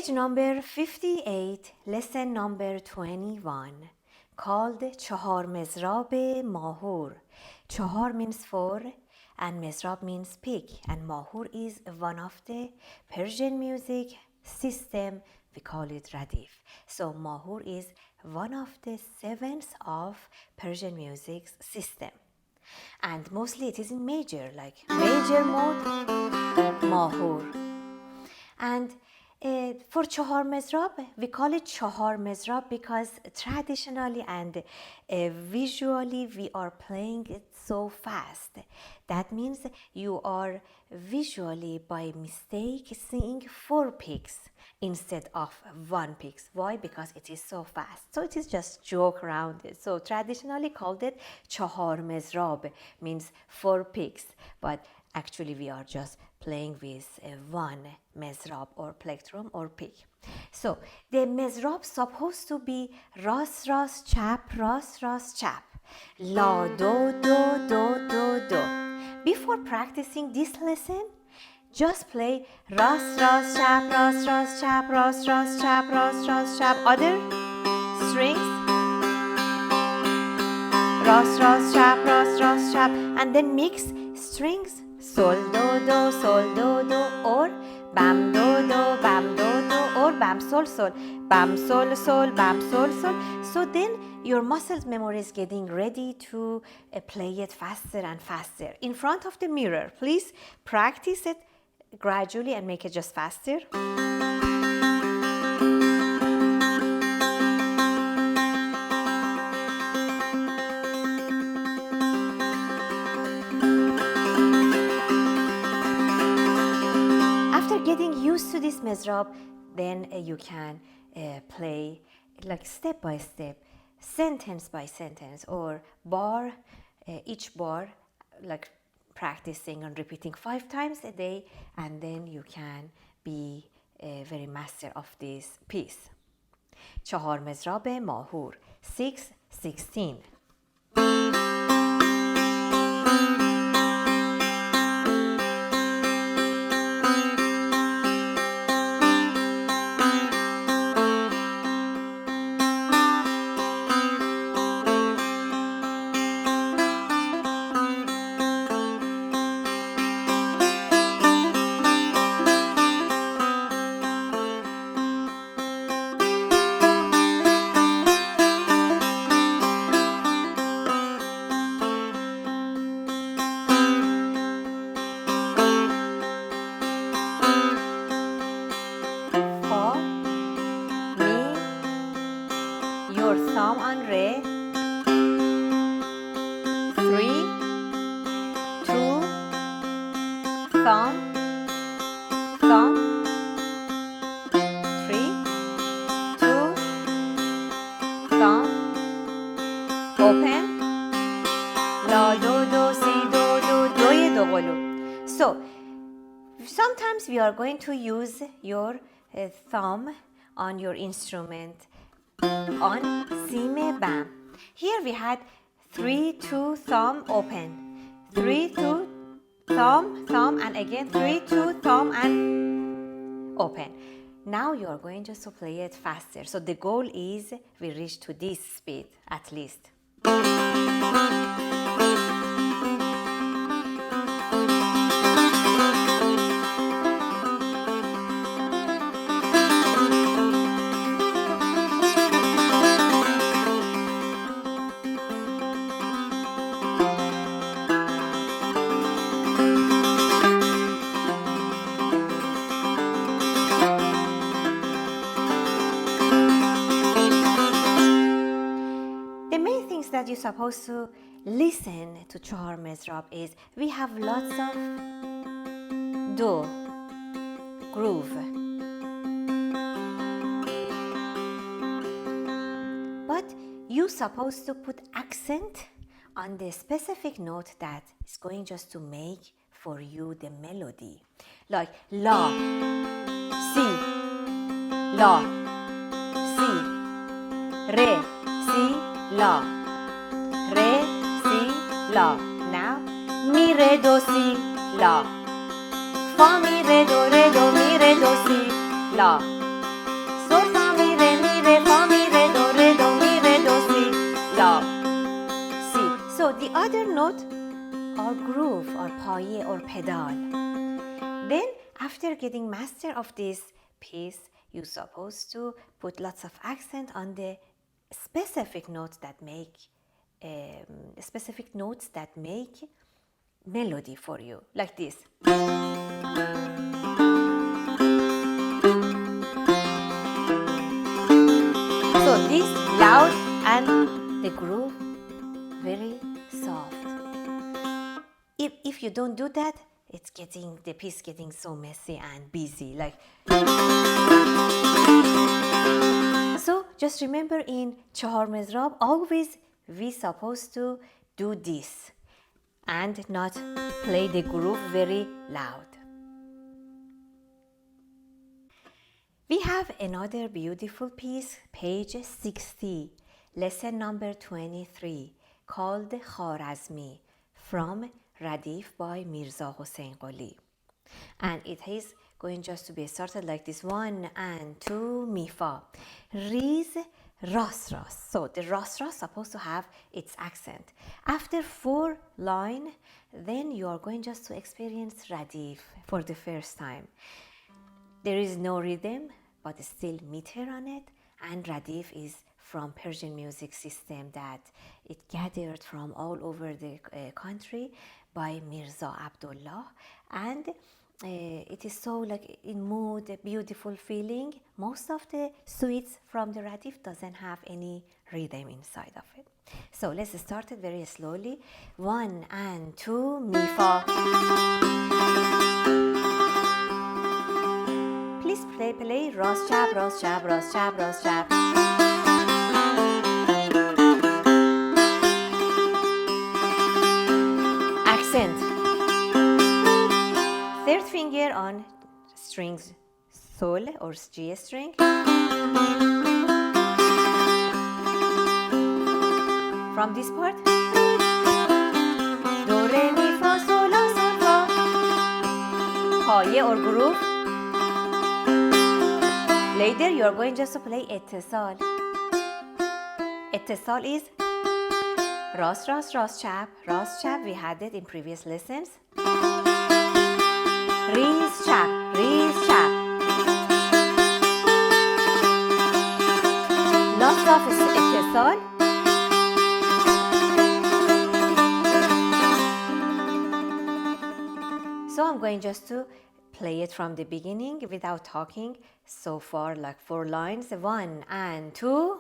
Page number 58, lesson number 21, called چهار مضراب ماهور. Chahar means four and mezrab means pick, and mahur is one of the Persian music system. We call it radif. So mahur is one of the sevenths of Persian music system, and mostly it is in major, like major mode, mahur. And for chahar mezrab, we call it chahar mezrab because traditionally and visually we are playing it so fast. That means you are visually by mistake seeing four picks instead of one pick. Why? Because it is so fast. So it is just joke around it. So traditionally called it chahar mezrab, means four picks, but actually we are just playing with one mezrab or plectrum or pick. So the mezrab supposed to be ras ras chap, ras ras chap, la do do do do do. Before practicing this lesson, just play ras ras chap, ras ras chap, ras ras chap, ras ras chap. Other strings, ras ras chap, and then mix strings, sol do do, or bam do do, or bam sol sol, bam sol sol, bam sol sol. So then your muscle memory is getting ready to play it faster and faster. In front of the mirror, please practice it gradually and make it just faster. After getting used to this mezrab, then you can play like step by step, sentence by sentence, or bar, each bar, like practicing and repeating 5 times a day, and then you can be a very master of this piece. چهار مضراب ماهور 6:16. Thumb on re, 3, 2, thumb, 3, 2, thumb, open, la do do si do do doye do qulu. So sometimes we are going to use your thumb on your instrument on sime bam. Here we had 3, 2, thumb, open, 3, 2, thumb, and again 3, 2, thumb, and open. Now you are going just to play it faster. So the goal is we reach to this speed at least. That you're supposed to listen to chahar mezrab is we have lots of do, groove, but you're supposed to put accent on the specific note that is going just to make for you the melody, like la, si, la, si, re, si, la, re, si, la. Now, mi, re, do, si, la. Fa, mi, re, do, mi, re, do, si, la. the other note or groove or paye or pedal. Then after getting master of this piece, you're supposed to put lots of accent on the specific notes that make melody for you, like this. So this loud and the groove very soft. If you don't do that, the piece getting so messy and busy. Like, so just remember in Chahar Mizrab, always we supposed to do this and not play the groove very loud. We have another beautiful piece, page 60, lesson number 23, called Kharazmi, from Radif by Mirza Hossein Qoli. And it is going just to be started like this: 1 and 2, mi fa, riz, ras ras. So the ras ras supposed to have its accent. After 4 line, then you are going just to experience Radif for the first time. There is no rhythm, but still meter on it, and Radif is from Persian music system that it gathered from all over the country by Mirza Abdullah, and it is so like in mood, a beautiful feeling. Most of the suites from the Radif doesn't have any rhythm inside of it. So let's start it very slowly. 1 and 2, mi fa. Please play ras chap, ras chap, ras chap, ras chap. Accent. Third finger on strings sol or G string. From this part, do re mi fa sol la sol fa. Paye or groove. Later you are going just to play ittisal. Ittisal is ras ras ras chap, ras chap. We had it in previous lessons. Riz chap, riz chap. Lots of ittisal. So I'm going just to play it from the beginning without talking. So far, like 4 lines. 1 and 2.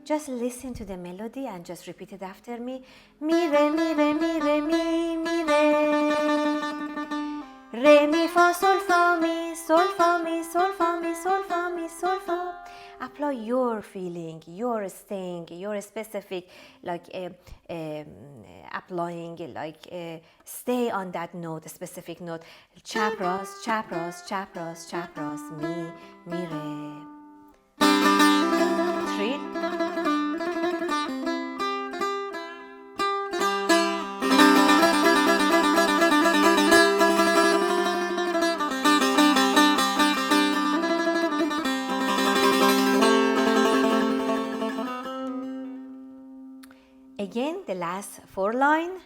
Just listen to the melody and just repeat it after me. Mi re mi re mi re mi mi re. Re mi fa sol fa mi sol fa mi sol fa mi sol fa mi sol fa. Apply your feeling, your staying, your specific, like applying, like stay on that note, a specific note. Chapros, chapros, chapros, chapros, mi re. 3. Again, the last 4 line.